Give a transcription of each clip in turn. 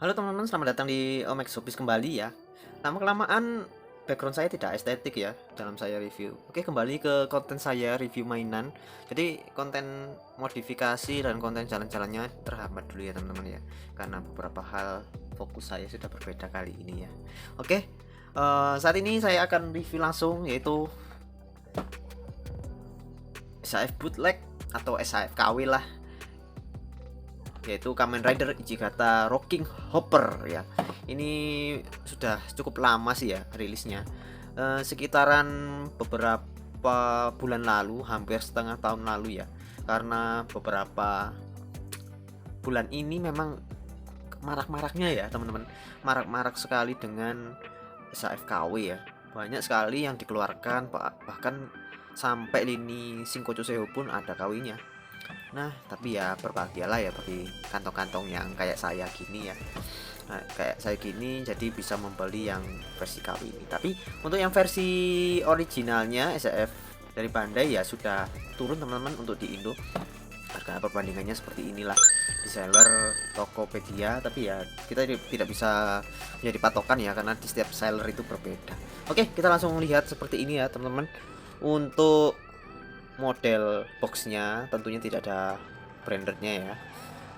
Halo teman-teman, selamat datang di Omex Shopis kembali ya. Lama-kelamaan background saya tidak estetik ya dalam saya review. Oke, kembali ke konten saya review mainan. Jadi konten modifikasi dan konten jalan-jalannya terhambat dulu ya teman-teman ya, karena beberapa hal fokus saya sudah berbeda kali ini ya. Oke, saat ini saya akan review langsung, yaitu SAF bootleg atau SAF KW lah, yaitu Kamen Rider Ichigata Rocking Hopper ya. Ini sudah cukup lama sih ya rilisnya, sekitaran beberapa bulan lalu, hampir setengah tahun lalu ya. Karena beberapa bulan ini memang marak-maraknya ya teman-teman, marak-marak sekali dengan SAFKW ya. Banyak sekali yang dikeluarkan, bahkan sampai lini Shinkocho Seho pun ada KW-nya. Nah, tapi ya berbahagialah ya bagi kantong-kantong yang kayak saya gini ya. Nah, kayak saya gini jadi bisa membeli yang versi KW ini. Tapi untuk yang versi originalnya SAF dari Bandai ya sudah turun teman-teman untuk di Indo. Harga perbandingannya seperti inilah di seller Tokopedia, tapi ya kita tidak bisa menjadi patokan ya karena di setiap seller itu berbeda. Oke, kita langsung lihat seperti ini ya teman-teman. Untuk model boxnya tentunya tidak ada brandernya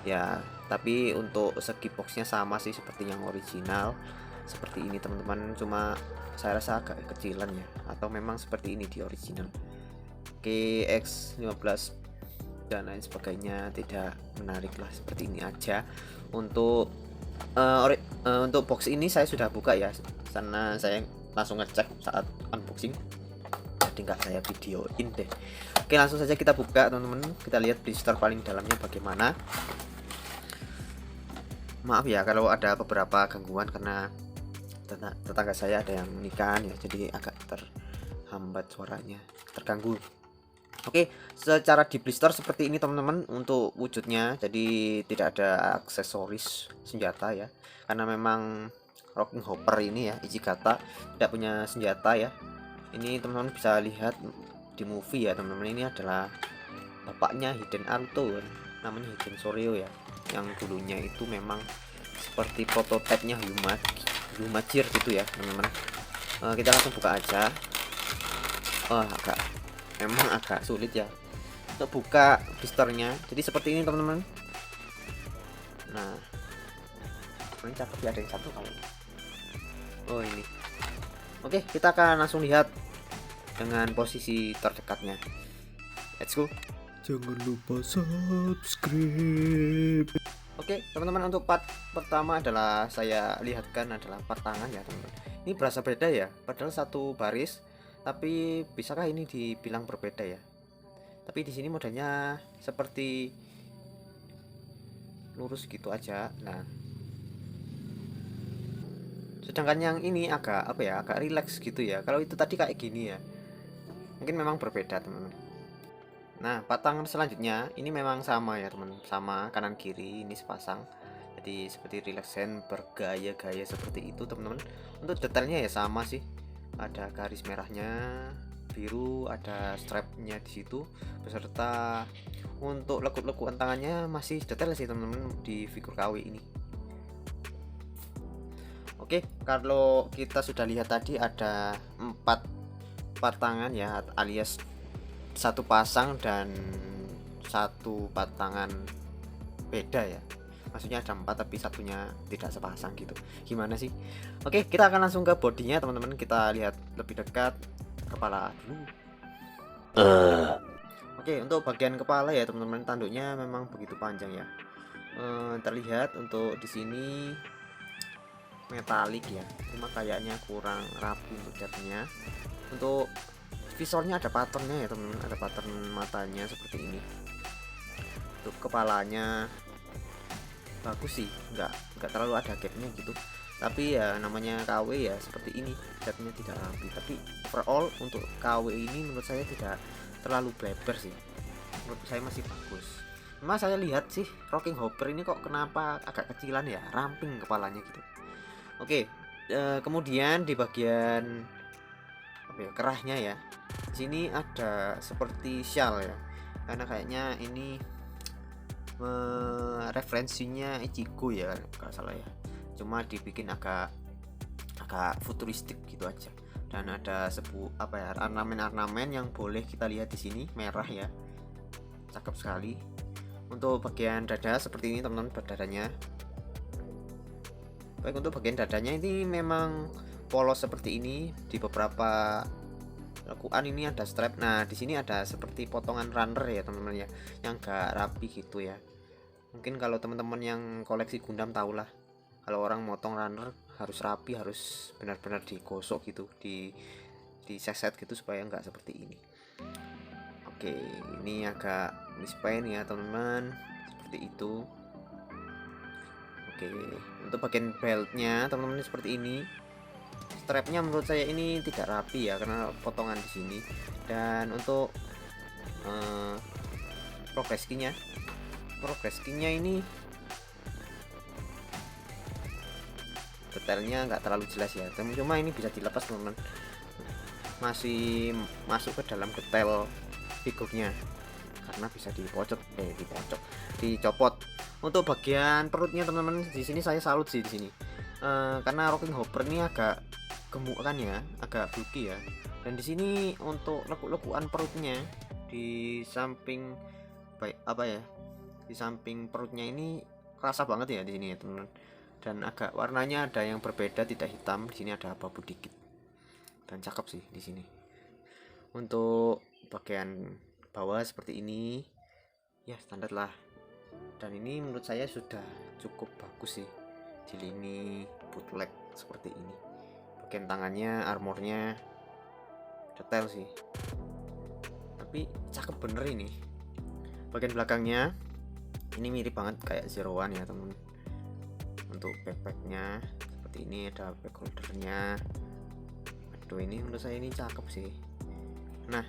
ya, tapi untuk segi boxnya sama sih seperti yang original seperti ini teman-teman, cuma saya rasa agak kecilan ya, atau memang seperti ini di original. KX15 dan lain sebagainya tidak menarik lah, seperti ini aja. Untuk untuk box ini saya sudah buka ya, karena saya langsung ngecek saat unboxing, jadi nggak saya videoin deh. Oke, langsung saja kita buka teman-teman, kita lihat blister paling dalamnya bagaimana. Maaf ya kalau ada beberapa gangguan karena tetangga saya ada yang nikahan ya, jadi agak terhambat suaranya, terganggu. Oke, secara di blister seperti ini teman-teman untuk wujudnya, jadi tidak ada aksesoris senjata ya, karena memang Rocking Hopper ini ya Ichigata tidak punya senjata ya. Ini teman-teman bisa lihat di movie ya teman-teman, ini adalah bapaknya Hiden Naruto, namanya Hiden Soryo ya, yang dulunya itu memang seperti prototipenya Humajir gitu ya teman-teman. Kita langsung buka aja. Memang agak sulit ya untuk buka blisternya, jadi seperti ini teman-teman. Nah, ini cakep ya, ada yang satu kalau ini. Oke, kita akan langsung lihat dengan posisi terdekatnya. Let's go. Jangan lupa subscribe. Oke teman-teman, untuk part pertama adalah saya lihatkan adalah part tangan ya teman-teman. Ini berasa beda ya, padahal satu baris, tapi bisakah ini dibilang berbeda ya? Tapi di sini modelnya seperti lurus gitu aja. Nah, sedangkan yang ini agak agak rileks gitu ya. Kalau itu tadi kayak gini ya, mungkin memang berbeda teman-teman. Nah, tangan selanjutnya ini memang sama ya teman, sama kanan kiri ini sepasang, jadi seperti relaxen bergaya-gaya seperti itu teman-teman. Untuk detailnya ya sama sih, ada garis merahnya biru, ada strapnya di situ, beserta untuk lekuk-lekukan tangannya masih detail sih teman-teman di figur KW ini. Oke, kalau kita sudah lihat tadi ada 4 tangan ya, alias satu pasang dan satu patangan beda ya, maksudnya ada 4 tapi satunya tidak sepasang gitu, gimana sih? Oke, kita akan langsung ke bodinya teman-teman, kita lihat lebih dekat kepala dulu. Oke, untuk bagian kepala ya teman-teman, tanduknya memang begitu panjang ya. Terlihat untuk di sini metalik ya, cuma kayaknya kurang rapi untuk catnya. Untuk visornya ada patternnya ya teman-teman, ada pattern matanya seperti ini. Untuk kepalanya bagus sih, nggak terlalu ada gapnya gitu, tapi ya namanya KW ya seperti ini, catnya tidak rapi. Tapi overall untuk KW ini menurut saya tidak terlalu bleber sih, menurut saya masih bagus. Cuma saya lihat sih Rocking Hopper ini kok kenapa agak kecilan ya, ramping kepalanya gitu. Oke, kemudian di bagian kerahnya ya, sini ada seperti shawl ya, karena kayaknya ini referensinya Ichigo ya kalau salah ya. cuma dibikin agak futuristik gitu aja. Dan ada ornamen-ornamen yang boleh kita lihat di sini, merah ya, cakep sekali. Untuk bagian dada seperti ini teman-teman, dadanya. Baik, untuk bagian dadanya ini memang polos seperti ini. Di beberapa lekuan ini ada strap. Nah, di sini ada seperti potongan runner ya teman-teman ya, yang gak rapi gitu ya. Mungkin kalau teman-teman yang koleksi Gundam tahulah, kalau orang motong runner harus rapi, harus benar-benar digosok gitu, di set gitu supaya nggak seperti ini. Oke, ini agak mispain ya teman-teman, seperti itu. Oke, untuk bagian beltnya teman-teman seperti ini. Strapnya menurut saya ini tidak rapi ya, karena potongan di sini. Dan untuk progress keynya ini detailnya nggak terlalu jelas ya, cuma ini bisa dilepas teman-teman, masih masuk ke dalam detail figurnya karena bisa dicopot. Untuk bagian perutnya teman-teman, di sini saya salut sih di sini, karena Rocking Hopper ini agak gemuk kan ya, agak bulky ya. Dan di sini untuk lekuk-lekukan perutnya di samping di samping perutnya ini kerasa banget ya di sini ya teman-teman. Dan agak warnanya ada yang berbeda, tidak hitam, di sini ada abu-abu dikit. Dan cakep sih di sini. Untuk bagian bawah seperti ini ya, standar lah. Dan ini menurut saya sudah cukup bagus sih di lini bootleg seperti ini. Bagian tangannya, armornya detail sih, tapi cakep bener ini. Bagian belakangnya ini mirip banget kayak Zero One ya temen. Untuk backpacknya seperti ini, ada back holdernya. Aduh, ini menurut saya ini cakep sih. Nah,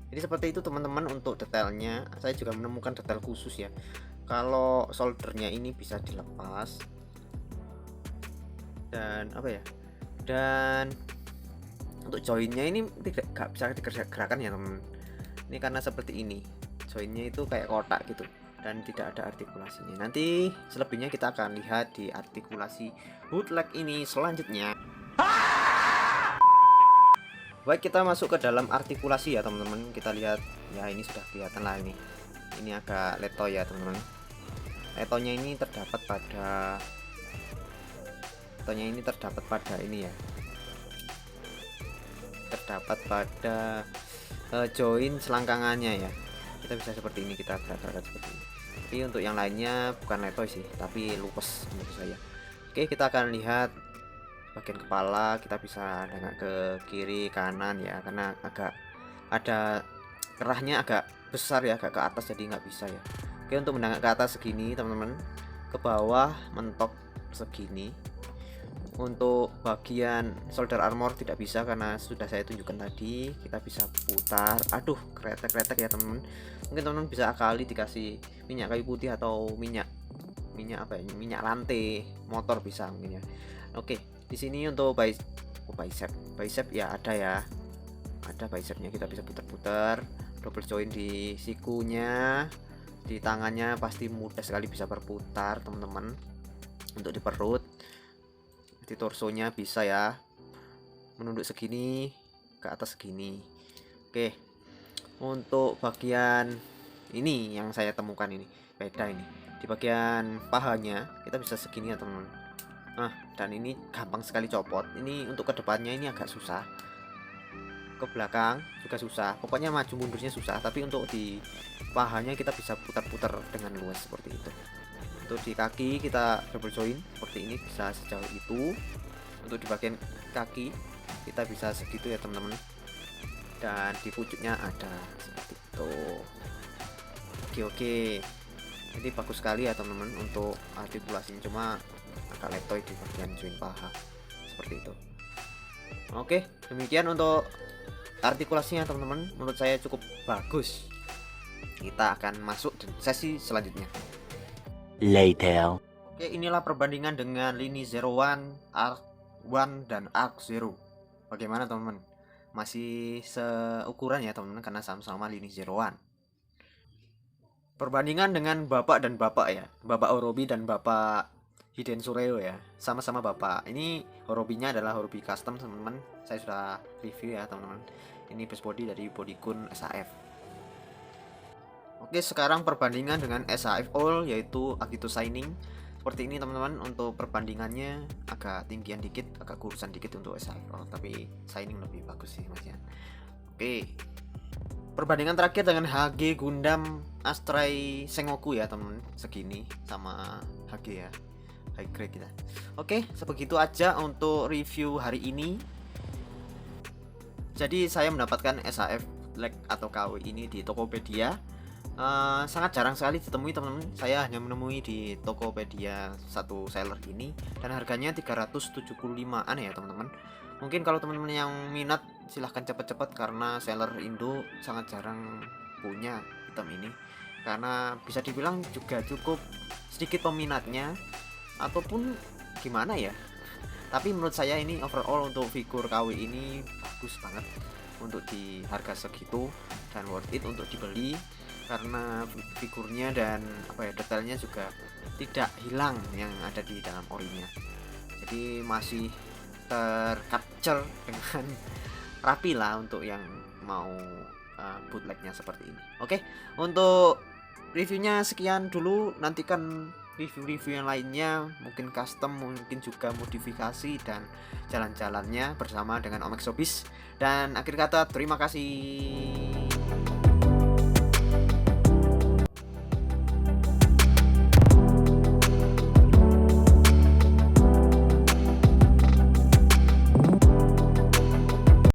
jadi seperti itu teman-teman untuk detailnya. Saya juga menemukan detail khusus ya, kalau soldernya ini bisa dilepas dan dan untuk joinnya ini gak bisa digerakkan ya teman. Ini karena seperti ini, joinnya itu kayak kotak gitu dan tidak ada artikulasinya. Nanti selebihnya kita akan lihat di artikulasi bootleg ini selanjutnya. Baik, kita masuk ke dalam artikulasi ya teman-teman. Kita lihat ya, ini sudah kelihatan lah ini. Ini agak leto ya teman-teman. Letonya ini terdapat pada ini ya. Terdapat pada join selangkangannya ya. Kita bisa seperti ini, kita gerak-gerak seperti ini. Tapi untuk yang lainnya bukan leto sih, tapi lupes menurut saya. Oke, kita akan lihat bagian kepala. Kita bisa nengok ke kiri kanan ya, karena agak ada kerahnya agak besar ya, agak ke atas, jadi nggak bisa ya. Oke, untuk menengok ke atas segini teman-teman, ke bawah mentok segini. Untuk bagian solder armor tidak bisa karena sudah saya tunjukkan tadi. Kita bisa putar, aduh kretek ya teman-teman. Mungkin teman-teman bisa akali dikasih minyak kayu putih atau minyak rantai motor bisa mungkin ya. Oke, di sini untuk bicep ya, ada bicepnya, kita bisa putar-putar. Double join di sikunya, di tangannya pasti mudah sekali bisa berputar teman-teman. Untuk di perut, di torsonya bisa ya, menunduk segini, ke atas segini. Oke, untuk bagian ini yang saya temukan ini beda, ini di bagian pahanya kita bisa segini ya teman-teman. Nah, dan ini gampang sekali copot. Ini untuk kedepannya ini agak susah, ke belakang juga susah, pokoknya maju mundurnya susah. Tapi untuk di pahanya kita bisa putar-putar dengan luas seperti itu. Untuk di kaki kita double join seperti ini, bisa sejauh itu. Untuk di bagian kaki kita bisa segitu ya teman-teman. Dan di pucuknya ada seperti itu. Oke, ini bagus sekali ya teman-teman untuk artikulasinya, cuma agak letoy di bagian join paha seperti itu. Oke, demikian untuk artikulasinya teman-teman, menurut saya cukup bagus. Kita akan masuk di sesi selanjutnya. Later. Oke, inilah perbandingan dengan lini Zero One, Arc 1 dan Arc Zero. Bagaimana teman-teman? Masih seukuran ya teman-teman, karena sama-sama lini Zero One. Perbandingan dengan bapak dan bapak ya, Bapak Orobi dan Bapak Hiden Sureo ya, sama-sama bapak. Ini hobinya adalah hobi custom teman-teman. Saya sudah review ya teman-teman. Ini base body dari Bodykun SAF. Oke, sekarang perbandingan dengan SAF All yaitu Agito Shining. Seperti ini teman-teman, untuk perbandingannya agak tinggian dikit, agak kurusan dikit untuk SAF All, tapi Shining lebih bagus sih mas ya. Oke, perbandingan terakhir dengan HG Gundam Astray Sengoku ya teman-teman, segini sama HG ya, high grade kita. Oke, sebegitu aja untuk review hari ini. Jadi saya mendapatkan SAF leg atau KW ini di Tokopedia. Sangat jarang sekali ditemui teman-teman. Saya hanya menemui di Tokopedia satu seller ini dan harganya 375-an ya teman-teman. Mungkin kalau teman-teman yang minat silahkan cepat-cepat, karena seller Indo sangat jarang punya item ini, karena bisa dibilang juga cukup sedikit peminatnya ataupun gimana ya. Tapi menurut saya ini overall untuk figur KW ini bagus banget untuk di harga segitu dan worth it untuk dibeli, karena figurnya dan detailnya juga tidak hilang yang ada di dalam orinya. Jadi masih tercapture dengan rapi lah untuk yang mau bootlegnya seperti ini. Oke, untuk reviewnya sekian dulu. Nantikan review-review yang lainnya, mungkin custom, mungkin juga modifikasi dan jalan-jalannya bersama dengan Omek Showbiz. Dan akhir kata, terima kasih.